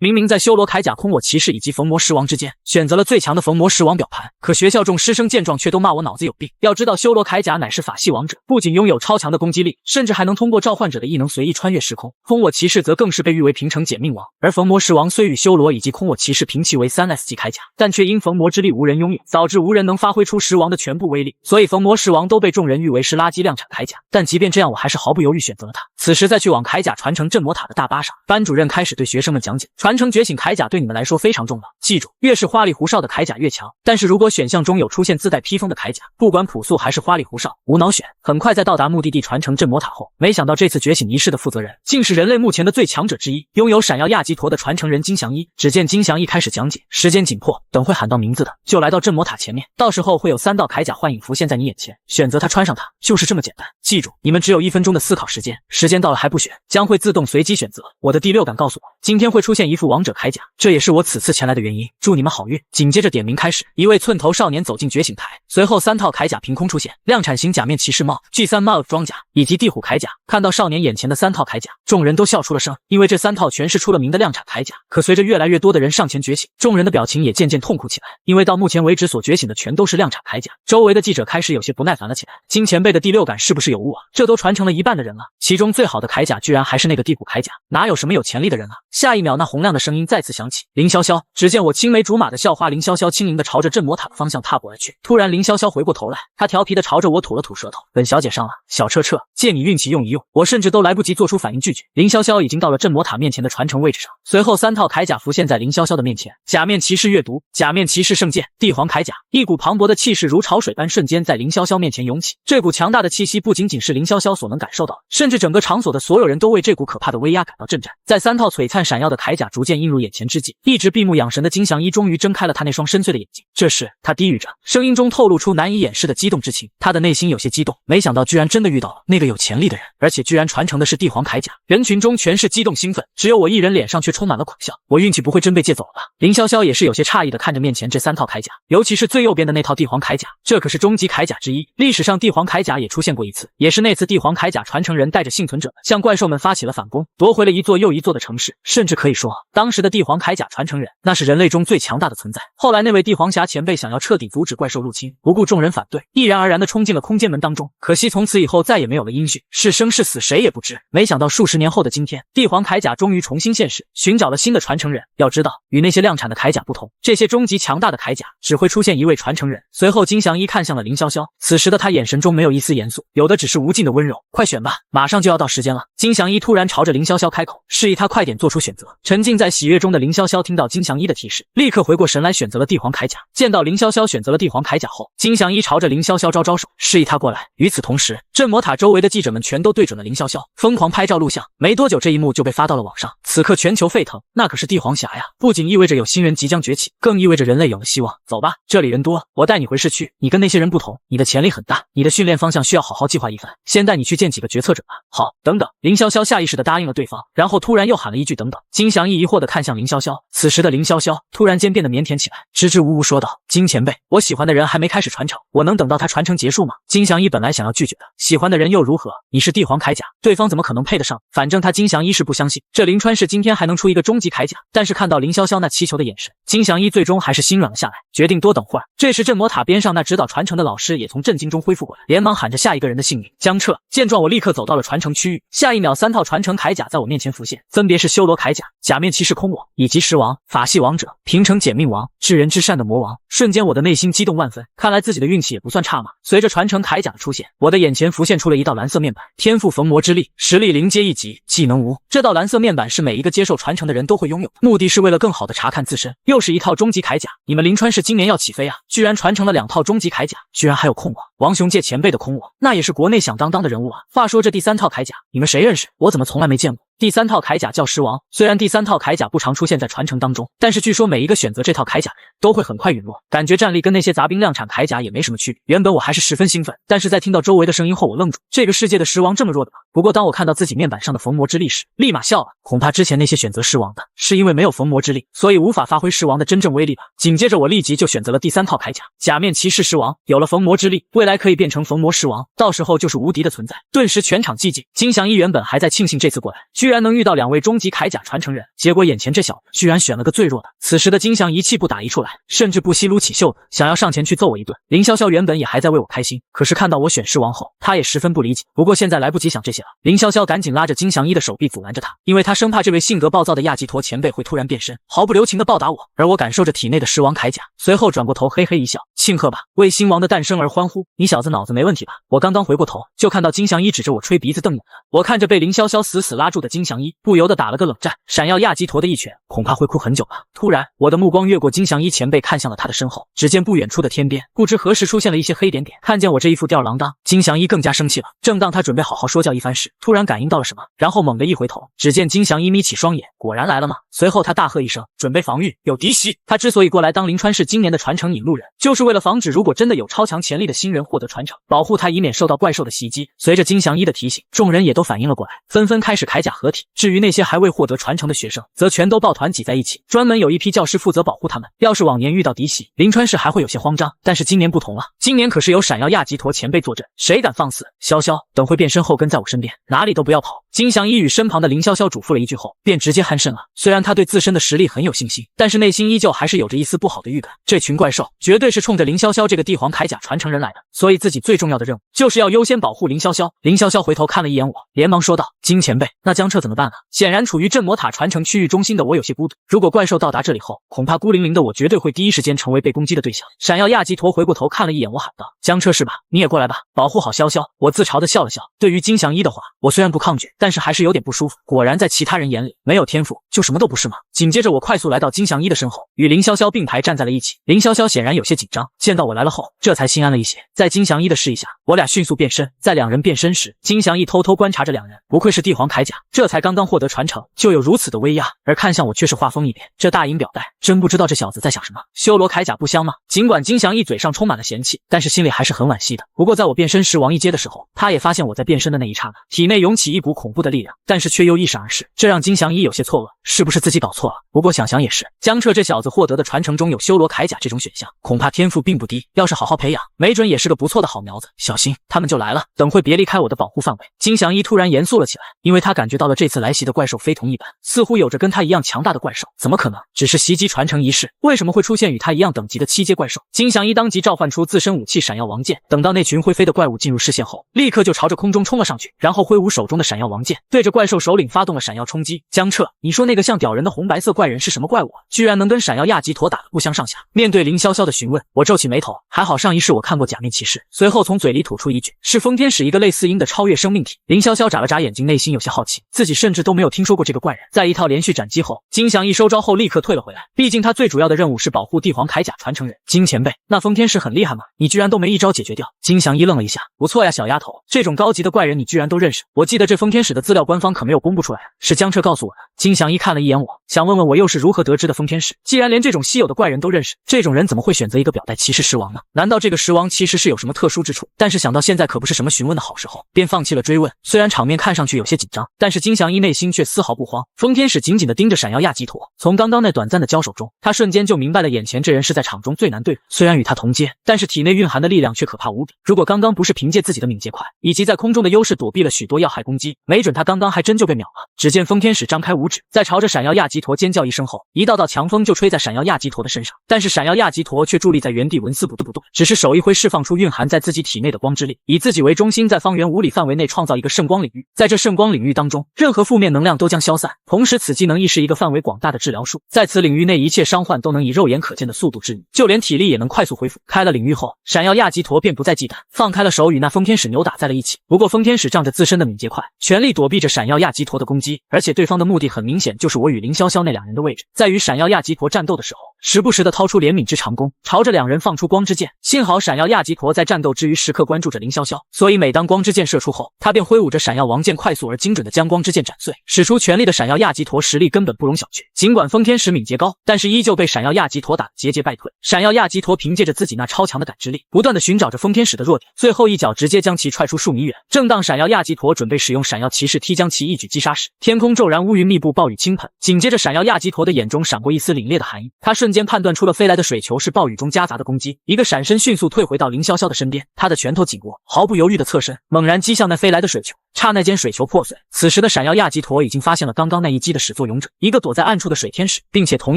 明明在修罗铠甲空我骑士以及逢魔狮王之间，选择了最强的逢魔狮王表盘，可学校众师生见状却都骂我脑子有病。要知道修罗铠甲乃是法系王者，不仅拥有超强的攻击力，甚至还能通过召唤者的异能随意穿越时空。空我骑士则更是被誉为平城减命王，而逢魔狮王虽与修罗以及空我骑士平齐为3S 级铠甲，但却因逢魔之力无人拥有，导致无人能发挥出狮王的全部威力，所以逢魔狮王都被众人誉为是垃圾量产铠甲。但即便这样，我还是毫不犹豫选择了它。此时在去往铠甲传承镇魔塔的大巴上，班主任开始对学生们讲解，传承觉醒铠甲对你们来说非常重要，记住，越是花里胡哨的铠甲越强，但是如果选项中有出现自带披风的铠甲，不管朴素还是花里胡哨，无脑选。很快在到达目的地传承镇魔塔后，没想到这次觉醒仪式的负责人竟是人类目前的最强者之一，拥有闪耀亚吉陀的传承人金祥一。只见金祥一开始讲解，时间紧迫，等会喊到名字的就来到镇魔塔前面，到时候会有3道铠甲幻影浮现在你眼前，选择它穿上它，就是这么简单。记住，你们只有1分钟的思考时间，时间到了还不选，将会自动随机选择。我的第六感告诉我，今天会出现一副王者铠甲，这也是我此次前来的原因。祝你们好运。紧接着点名开始，一位寸头少年走进觉醒台，随后3套铠甲凭空出现，量产型假面骑士帽、G3 帽装甲以及地虎铠甲。看到少年眼前的3套铠甲，众人都笑出了声，因为这3套全是出了名的量产铠甲。可随着越来越多的人上前觉醒，众人的表情也渐渐痛苦起来，因为到目前为止所觉醒的全都是量产铠甲。周围的记者开始有些不耐烦了起来，金前辈的第六感是不是有误啊？这都传承了一半的人了，其中最好的铠甲居然还是那个地虎铠甲，哪有什么有潜力的人啊？下一秒，那洪亮的声音再次响起，凌潇潇。只见我青梅竹马的校花凌潇潇轻盈地朝着镇魔塔的方向踏步而去。突然凌潇潇回过头来，她调皮地朝着我吐了吐舌头，本小姐上了，小彻彻，借你运气用一用。我甚至都来不及做出反应拒绝，凌潇潇已经到了镇魔塔面前的传承位置上。随后3套铠甲浮现在凌潇潇的面前，假面骑士阅读、假面骑士圣剑、帝皇铠甲，一股磅礴的气势如潮水般瞬间在凌潇潇面前涌起。这股强大的气息不仅仅是凌潇潇所能感受到，甚至整个场所的所有人都为这股可怕的威压感到震颤。在3套璀璨闪耀的铠甲逐渐映入眼前之际，一直闭目养神的金祥一终于睁开了他那双深邃的眼睛。这时他低语着，声音中透露出难以掩饰的激动之情。他的内心有些激动，没想到居然真的遇到了那个有潜力的人，而且居然传承的是帝皇铠甲。人群中全是激动兴奋，只有我一人脸上却充满了苦笑。我运气不会真被借走了吧？凌潇潇也是有些诧异的看着面前这3套铠甲，尤其是最右边的那套帝皇铠甲，这可是终极铠甲之一。历史上帝皇铠甲也出现过一次，也是那次帝皇铠甲传承人带着幸存者们向怪兽们发起了反攻，夺回了一座又一座的城市，甚至可以说当时的帝皇铠甲传承人那是人类中最强大的存在。后来那位帝皇侠前辈想要彻底阻止怪兽入侵，不顾众人反对，毅然而然地冲进了空间门当中，可惜从此以后再也没有了音讯，是生是死谁也不知。没想到数十年后的今天，帝皇铠甲终于重新现世，寻找了新的传承人。要知道，与那些量产的铠甲不同，这些终极强大的铠甲只会出现一位传承人。随后金祥一看向了凌潇潇，此时的他眼神中没有一丝严肃，有的只是无尽的温柔。快选吧，马上就要到时间了。金祥一突然朝着凌潇潇开口，示意他快点做出选择。沉浸在喜悦中的凌潇潇听到金祥一的提示，立刻回过神来选择了帝皇铠甲。见到凌潇潇选择了帝皇铠甲后，金祥一朝着凌潇潇招招手，示意他过来。与此同时，镇魔塔周围的记者们全都对准了凌潇潇，疯狂拍照录像。没多久，这一幕就被发到了网上。此刻全球沸腾，那可是帝皇侠呀！不仅意味着有新人即将崛起，更意味着人类有了希望。走吧，这里人多，我带你回市区。你跟那些人不同，你的潜力很大，你的训练方向需要好好计划一番。先带你去见几个决策者吧。好，等等。凌潇潇下意识地答应了对方，然后突然又喊了一句等等。金祥一疑惑地看向凌潇潇，此时的凌潇潇突然间变得腼腆起来，支支吾吾说道：金前辈，我喜欢的人还没开始传承，我能等到他传承结束吗？金祥一本来想要拒绝的，喜欢的人又如何？你是帝皇铠甲，对方怎么可能配得上？反正他金祥一是不相信这临川市今天还能出一个终极铠甲。但是看到凌潇潇那祈求的眼神，金祥一最终还是心软了下来，决定多等会儿。这时镇魔塔边上那指导传承的老师也从震惊中恢复过来，连忙喊着下一个人的姓名。江彻。见状我立刻走到了传承区域，下一秒3套传承铠甲在我面前浮现，分别是修罗铠甲、假面骑士空我以及狮王、法系王者、平城减命王、至人至善的魔王。瞬间我的内心激动万分，看来自己的运气也不算差嘛。随着传承铠甲的出现，我的眼前浮现出了一道蓝色面板，天赋逢魔之力，实力零阶1级，技能无。这道蓝色面板是每一个接受传承的人都会拥有，目的是为了更好的查看自身。又是一套终极铠甲，你们临川市今年要起飞啊！居然传承了2套终极铠甲，居然还有空我，王雄界前辈的空我，那也是国内响当当的人物啊。话说这第3套铠甲，你们谁认识？我怎么从来没见过？第3套铠甲叫狮王，虽然第3套铠甲不常出现在传承当中，但是据说每一个选择这套铠甲的人都会很快陨落，感觉战力跟那些杂兵量产铠甲也没什么区别。原本我还是十分兴奋，但是在听到周围的声音后我愣住，这个世界的狮王这么弱的吗？不过当我看到自己面板上的逢魔之力时，立马笑了，恐怕之前那些选择狮王的是因为没有逢魔之力，所以无法发挥狮王的真正威力吧。紧接着我立即就选择了第3套铠甲，假面骑士狮王，有了逢魔之力，未来可以变成逢魔狮王，到时候就是无敌的存在。顿时全场寂静，金祥一原本还在庆幸这次过来居居然能遇到2位终极铠甲传承人，结果眼前这小子居然选了个最弱的。此时的金祥一气不打一处来，甚至不惜撸起袖子想要上前去揍我一顿。凌潇潇原本也还在为我开心，可是看到我选狮王后，他也十分不理解。不过现在来不及想这些了，凌潇潇赶紧拉着金祥一的手臂阻拦着他，因为他生怕这位性格暴躁的亚吉陀前辈会突然变身，毫不留情地暴打我。而我感受着体内的狮王铠甲，随后转过头嘿嘿一笑，庆贺吧，为新王的诞生而欢呼。你小子脑子没问题吧？我刚刚回过头，就看到金祥一指着我吹鼻子瞪眼了。我看着被凌潇潇死死拉住的金祥一，不由得打了个冷战。闪耀亚吉陀的一拳，恐怕会哭很久吧。突然，我的目光越过金祥一前辈，看向了他的身后。只见不远处的天边，不知何时出现了一些黑点点。看见我这一副吊儿郎当，金祥一更加生气了。正当他准备好好说教一番时，突然感应到了什么，然后猛地一回头，只见金祥一眯起双眼，果然来了吗？随后他大喝一声，准备防御，有敌袭。他之所以过来当临川市今年的传承引路人，就是为了防止如果真的有超强潜力的新人获得传承，保护他以免受到怪兽的袭击。随着金祥一的提醒，众人也都反应了过来，纷纷开始铠甲合体。至于那些还未获得传承的学生，则全都抱团挤在一起，专门有一批教师负责保护他们。要是往年遇到敌袭，临川市还会有些慌张，但是今年不同了，今年可是有闪耀亚吉陀前辈坐镇，谁敢放肆？潇潇，等会变身后跟在我身边，哪里都不要跑。金祥一与身旁的凌潇潇嘱咐了一句后，便直接酣身了。虽然他对自身的实力很有信心，但是内心依旧还是有着一丝不好的预感。这群怪兽绝对是冲着凌潇潇这个帝皇铠甲传承人来的，所以自己最重要的任务就是要优先保护凌潇潇。凌潇潇回头看了一眼我，连忙说道：“金前辈，那江彻怎么办啊？”显然处于镇魔塔传承区域中心的我有些孤独，如果怪兽到达这里后，恐怕孤零零的我绝对会第一时间成为被攻击的对象。闪耀亚吉陀回过头看了一眼我，喊道：“江彻是吧？你也过来吧，保护好潇潇。”我自嘲的笑了笑。对于金祥一的话，我虽然不抗拒，但是还是有点不舒服。果然在其他人眼里，没有天赋就什么都不是吗？紧接着我快速来到金祥一的身后，与凌潇潇并排站在了一起。凌潇潇显然有些紧张，见到我来了后，这才心安了一些。在金祥一的示意下，我俩迅速变身。在两人变身时，金祥一偷偷观察着两人，不愧是帝皇铠甲，这才刚刚获得传承，就有如此的威压。而看向我却是话锋一点，这大银表带，真不知道这小子在想什么。修罗铠甲不香吗？尽管金祥一嘴上充满了嫌弃，但是心里还是很惋惜的。不过在我变身狮王一阶的时候，他也发现我在变身的那一刹那，体内涌起一股恐怖的力量，但是却又一闪而逝，这让金祥一有些错愕，是不是自己搞错了？不过想想也是，江彻这小子获得的传承中有修罗铠甲这种选项，恐怕天赋并不低，要是好好培养，没准也是个不错的好苗子。小心，他们就来了，等会别离开我的保护范围。金祥一突然严肃了起来，因为他感觉到了这次来袭的怪兽非同一般，似乎有着跟他一样强大的怪兽。怎么可能？只是袭击传承仪式，为什么会出现与他一样等级的7阶怪兽？金祥一当即召唤出自身武器闪耀王剑，等到那群会飞的怪物进入视线后，立刻就朝着空中冲了上去，然后挥舞手中的闪耀王剑，对着怪兽首领发动了闪耀冲击。江彻，你说那个像屌人的红白色怪人是什么怪物？居然能跟闪耀亚吉陀打得不相上下。面对凌潇潇的询问，我皱起眉头，还好上一世我看过假面骑士，随后从嘴里吐出一句，是封天使，一个类似鹰的超越生命体。凌潇潇眨了眨眼睛，内心有些好奇，自己甚至都没有听说过这个怪人。在一套连续斩击后，金祥一收招后立刻退了回来，毕竟他最主要的任务是保护帝皇铠甲传承人。金前辈，那封天使很厉害吗？你居然都没一招解决掉。金祥一愣了一下，不错呀小丫头，这种高级的怪人你居然都认识。我记得这封天使的资料官方可没有公布出来，是江彻告诉我的。金祥一看了一眼我，想问问我又是如何得知的封天使。既然连这种稀有的怪人都认识，这种人怎么会选择一个表带骑士狮王呢？难道这个狮王其实是有什么特殊之处？但是想到现在可不是什么询问的好时候，便放弃了追问。虽然场面看上去有些紧张，但是金祥一内心却丝毫不慌。封天使紧紧地盯着闪耀亚吉陀，从刚刚那短暂的交手中，他瞬间就明白了眼前这人是在场中最难对付。虽然与他同阶，但是体内蕴含的力量却可怕无比。如果刚刚不是凭借自己的敏捷快以及在空中的优势躲避了许多要害攻击，没准他刚刚还真就被秒了。只见封天使张开五指，在朝着闪耀亚吉陀尖叫一声后，一道道强风就吹在闪耀亚吉陀的身上，但是闪耀亚吉陀却伫立在原地纹丝不动，只是手一挥释放出蕴含在自己体内的光之力，以自己为中心在方圆5里范围内创造一个圣光领域。在这圣光领域当中，任何负面能量都将消散，同时此技能亦是一个范围广大的治疗术，在此领域内一切伤患都能以肉眼可见的速度治愈，就连体力也能快速恢复。开了领域后，闪耀亚吉陀便不再忌惮，放开了手与那封天使扭打在了一起。不过封天使仗着自身的敏捷快，全力躲避着闪耀亚吉陀的攻击，而且对方的目的很明显就是我与凌潇潇那两人的位置，在与闪耀亚吉陀战斗的时候，时不时的掏出怜悯之长弓，朝着两人放出光之剑。幸好闪耀亚吉陀在战斗之余时刻关注着凌潇潇，所以每当光之剑射出后，他便挥舞着闪耀王剑，快速而精准的将光之剑斩碎。使出全力的闪耀亚吉陀实力根本不容小觑，尽管封天使敏捷高，但是依旧被闪耀亚吉陀打得节节败退。闪耀亚吉陀凭借着自己那超强的感知力，不断的寻找着封天使的弱点，最后一脚直接将其踹出数米远。正当闪耀亚吉陀准备使用闪耀骑士踢将其一举击杀时，天空骤然乌云密布，暴雨倾盆。紧接着闪耀亚吉陀的眼中闪过一丝凛冽的寒意，他瞬间判断出了飞来的水球是暴雨中夹杂的攻击，一个闪身迅速退回到凌潇潇的身边，他的拳头紧握，毫不犹豫的侧身，猛然击向那飞来的水球。刹那间水球破碎。此时的闪耀亚吉陀已经发现了刚刚那一击的始作俑者，一个躲在暗处的水天使，并且同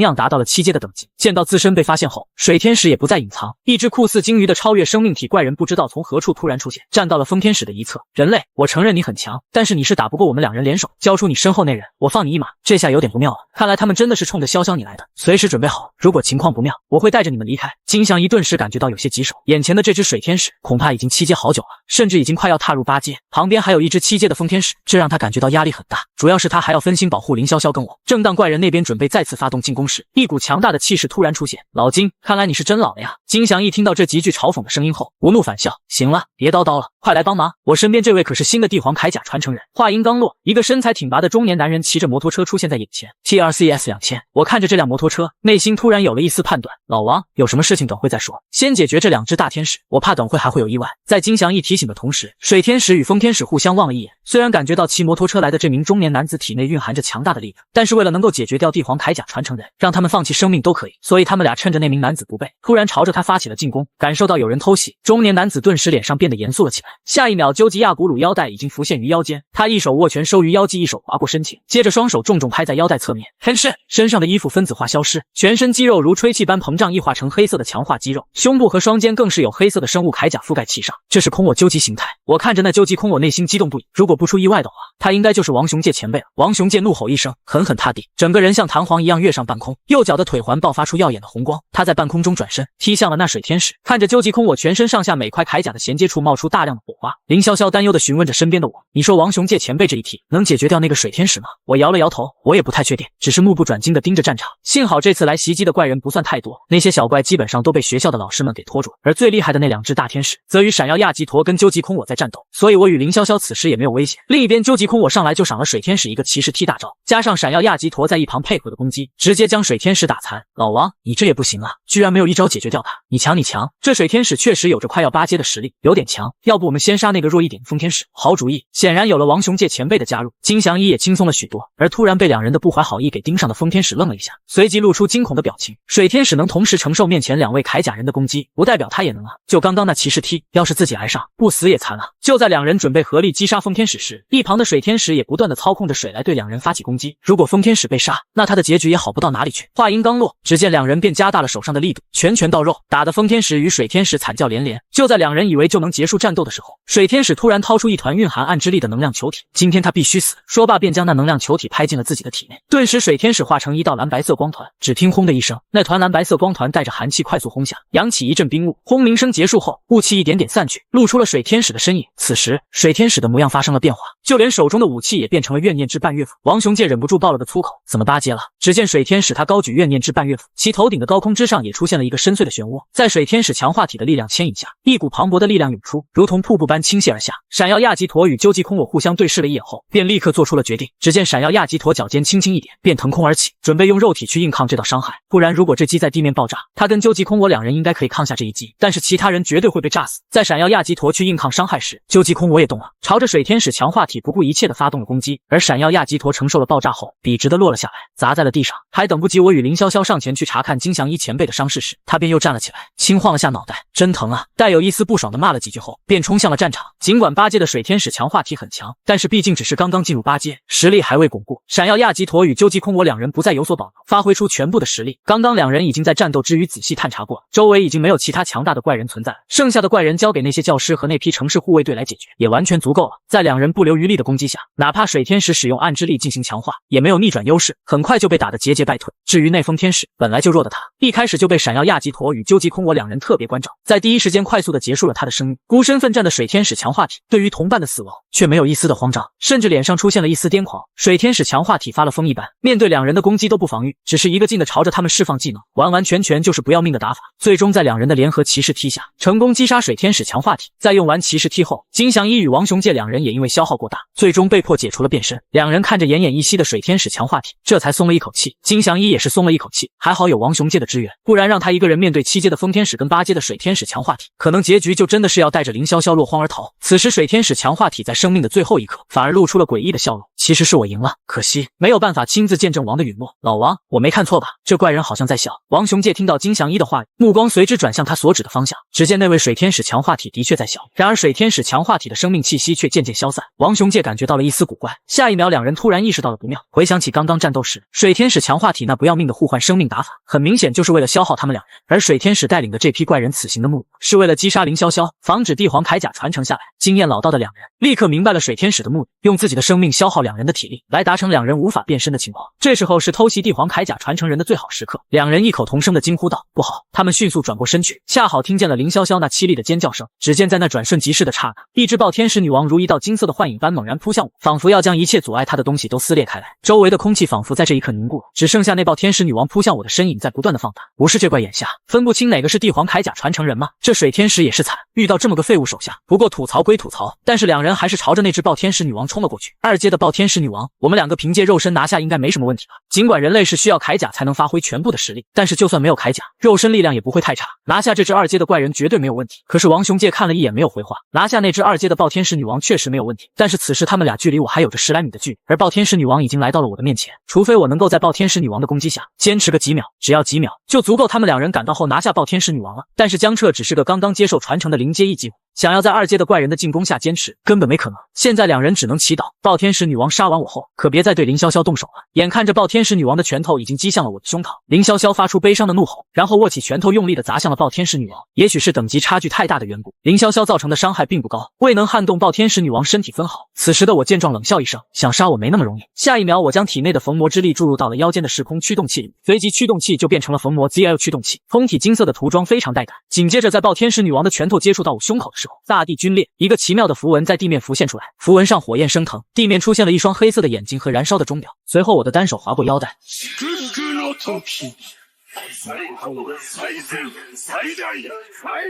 样达到了7阶的等级。见到自身被发现后，水天使也不再隐藏，一只酷似鲸鱼的超越生命体怪人不知道从何处突然出现，站到了风天使的一侧。人类，我承认你很强，但是你是打不过我们2人联手，交出你身后那人，我放你一马。这下有点不妙了，看来他们真的是冲着潇潇你来的，随时准备好，如果情况不妙，我会带着你们离开。金祥一顿时感觉到有些棘手，眼前的这只水天使恐怕已经7阶好久了，甚至已经快要踏入8阶，旁边还有一只7阶的风天使，这让他感觉到压力很大，主要是他还要分心保护林潇潇跟我。正当怪人那边准备再次发动进攻时，一股强大的气势突然出现。老金，看来你是真老了呀。金祥一听到这极具嘲讽的声音后，无怒反笑，行了，别叨叨了，快来帮忙，我身边这位可是新的帝皇铠甲传承人。话音刚落，一个身材挺拔的中年男人骑着摩托车出现在眼前。TRCS2000，我看着这辆摩托车，内心突然有了一丝判断。老王，有什么事情等会再说，先解决这2只大天使，我怕等会还会有意外。在金祥一提醒的同时，水天使与风天使互相望了一眼，虽然感觉到骑摩托车来的这名中年男子体内蕴含着强大的力量，但是为了能够解决掉帝皇铠甲传承人，让他们放弃生命都可以，所以他们俩趁着那名男子不备，突然朝着他发起了进攻。感受到有人偷袭，中年男子顿时脸上变得严肃了起来。下一秒，究极亚古鲁腰带已经浮现于腰间，他一手握拳收于腰际，一手划过身前，接着双手重重拍在腰带侧面。嘿是，身上的衣服分子化消失，全身肌肉如吹气般膨胀，异化成黑色的强化肌肉，胸部和双肩更是有黑色的生物铠甲覆盖其上，这是空我究极形态。我看着那究极空我，内心激动不已，如果不出意外的话，他应该就是王雄介前辈了。王雄介怒吼一声，狠狠踏地，整个人像弹簧一样跃上半空，右脚的腿环爆发出耀眼的红光，他在半空中转身踢向了那水天使。看着究极空我全身上下每块铠甲的衔接处冒出大量的火花，林潇潇担忧地询问着身边的我，你说王雄介前辈这一踢能解决掉那个水天使吗？我摇了摇头，我也不太确定，只是目不转睛地盯着战场。幸好这次来袭击的怪人不算太多，那些小怪基本上都被学校的老师们给拖住了，而最厉害的那2只大天使则与闪耀亚吉陀跟究极空我在战斗，所以我与林潇潇此时也没有危险。另一边，究极空我上来就赏了水天使一个骑士踢大招，加上闪耀亚吉陀在一旁配合的攻击，直接将水天使打残。老王，你这也不行啊，居然没有一招解决掉他，你强你强，这水天使确实有着快要8阶的实力，有点强，要不我们先杀那个弱一点的风天使？好主意。显然有了王雄介前辈的加入，金祥一也轻松了许多。而突然被2人的不怀好意给盯上的风天使愣了一下，随即露出惊恐的表情。水天使能同时承受面前2位铠甲人的攻击，不代表他也能啊。就刚刚那骑士踢，要是自己挨上，不死也残了。就在2人准备合力击杀风天使时，一旁的水天使也不断的操控着水来对2人发起攻击。如果风天使被杀，那他的结局也好不到哪里去。话音刚落，只见2人便加大了手上的力度，拳拳到肉，打得风天使与水天使惨叫连连。就在2人以为就能结束战斗的时候，水天使突然掏出一团蕴含暗之力的能量球体，今天他必须死。说罢便将那能量球体拍进了自己的体内，顿时水天使化成一道蓝白色光团，只听轰的一声，那团蓝白色光团带着寒气快速轰下，扬起一阵冰雾。轰鸣声结束后，雾气一点点散去，露出了水天使的身影。此时水天使的模样发生了变化，就连手中的武器也变成了怨念之半月斧。王雄介忍不住爆了个粗口，怎么8阶了？只见水天使他高举怨念之半月斧，其头顶的高空之上也出现了一个深邃的漩涡，在水天使强化体的力量牵引下，一股磅礴的力量涌出，如同瀑布般倾泻而下。闪耀亚吉陀与究极空我互相对视了一眼后，便立刻做出了决定。只见闪耀亚吉陀脚尖轻轻一点，便腾空而起，准备用肉体去硬抗这道伤害，不然如果这击在地面爆炸，他跟究极空我2人应该可以抗下这一击，但是其他人绝对会被炸死。在闪耀亚吉陀去硬抗伤害时，究极空我也动了，朝着水天使强化体不顾一切的发动了攻击，而闪耀亚吉陀承受了爆炸后，笔直的落了下来，砸在了地上。还等不及我与林潇潇上前去查看金祥一前辈的伤势时，他便又站了起来，轻晃了下脑袋，真疼啊！带有一丝不爽的骂了几句后，便冲向了战场。尽管8阶的水天使强化体很强，但是毕竟只是刚刚进入8阶，实力还未巩固。闪耀亚吉陀与究极空我2人不再有所保留，发挥出全部的实力。刚刚2人已经在战斗之余仔细探查过了，周围已经没有其他强大的怪人存在了，剩下的怪人交给那些教师和那批城市护卫队来解决，也完全足够了。在2人不留余力的攻击下，哪怕水天使使用暗之力进行强化，也没有逆转优势，很快就被打得节节败退。至于那风天使，本来就弱的他，一开始就被闪耀亚吉陀与究极空我2人特别关照，在第一时间快速的结束了他的生命。孤身奋战的水天使强化体对于同伴的死亡却没有一丝的慌张，甚至脸上出现了一丝癫狂。水天使强化体发了疯一般，面对2人的攻击都不防御，只是一个劲的朝着他们释放技能，完完全全就是不要命的打法。最终在2人的联合骑士踢下，成功击杀水天使强化体。在用完骑士踢后，金祥一与王雄介2人也因为消耗过大，最终被迫解除了变身。2人看着奄奄一息的水天使强化体，这才松了一口气。金祥一也是松了一口气，还好有王雄介的支援，不然让他一个人面对7阶的风天使跟8阶的水天使强化体，可能结局就真的是要带着林潇潇落荒而逃。此时水天使强化体在生命的最后一刻，反而露出了诡异的笑容。其实是我赢了，可惜没有办法亲自见证王的陨落。老王，我没看错吧？这怪人好像在笑。王雄介听到金祥一的话语，目光随之转向他所指的方向，只见那位水天使强化体的确在笑，然而水天使强化体的生命气息却渐渐消散。王雄介感觉到了一丝古怪，下一秒两人突然意识到了不妙，回想起刚刚战斗时水天使强化体那不要命的互换生命打法，很明显就是为了消耗他们两人。而水天使带领的这批怪人此行的目的是为了击杀凌潇潇，防止帝皇铠甲传承下来。经验老道的两人立刻明白了水天使的目的，用自己的生命消耗两人的体力，来达成两人无法变身的情况。这时候是偷袭帝皇铠甲传承人的最好时刻，两人异口同声的惊呼道：“不好！”他们迅速转过身去，恰好听见了凌潇潇那凄厉的尖叫声。只见在那转瞬即逝的刹那，一只暴天使女王如一道金色的幻影般猛然扑向我，仿佛要将一切阻碍她的东西都撕裂开来。周围的空气仿佛在这一刻凝固了，只剩下那暴天使女王扑向我的身影在不断的放大。不是这怪眼下分不清哪个是帝皇铠甲传承人吗？这水天使也是惨，遇到这么个废物手下。不过吐槽归吐槽，但是两人还是朝着那只暴天使女王冲了过去。二阶的暴天使女王，我们两个凭借肉身拿下应该没什么问题吧？尽管人类是需要铠甲才能发挥全部的实力，但是就算没有铠甲，肉身力量也不会太差，拿下这只二阶的怪人绝对没有问题。可是王雄介看了一眼没有回话，拿下那只二阶的暴天使女王确实没有问题，但是此时他们俩距离我还有着10来米的距离，而暴天使女王已经来到了我的面前，除非我能够在暴天使女王的攻击下坚持个几秒，只要几秒就足够他们两人赶到后拿下暴天使女王了。但是江彻只是个刚刚接受传承的临阶一级，想要在二阶的怪人的进攻下坚持根本没可能。现在两人只能祈祷暴天使女王杀完我后可别再对凌潇潇动手了。眼看着暴天使女王的拳头已经击向了我的胸膛，凌潇潇发出悲伤的怒吼，然后握起拳头用力的砸向了暴天使女王。也许是等级差距太大的缘故，凌潇潇造成的伤害并不高，未能撼动暴天使女王身体分毫。此时的我见状冷笑一声，想杀我没那么容易。下一秒我将体内的逢魔之力注入到了腰间的时空驱动器里，随即驱动器就变成了逢魔 ZL 驱动器，通体金色的涂装非常带感。紧接着在暴天使女王的拳头接触到我胸口的时候，大地龟裂，一个奇妙的符文在地面浮现出来，符文上火焰升腾，地面出现了一双黑色的眼睛和燃烧的钟表。随后我的单手划过腰带，最后最大最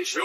小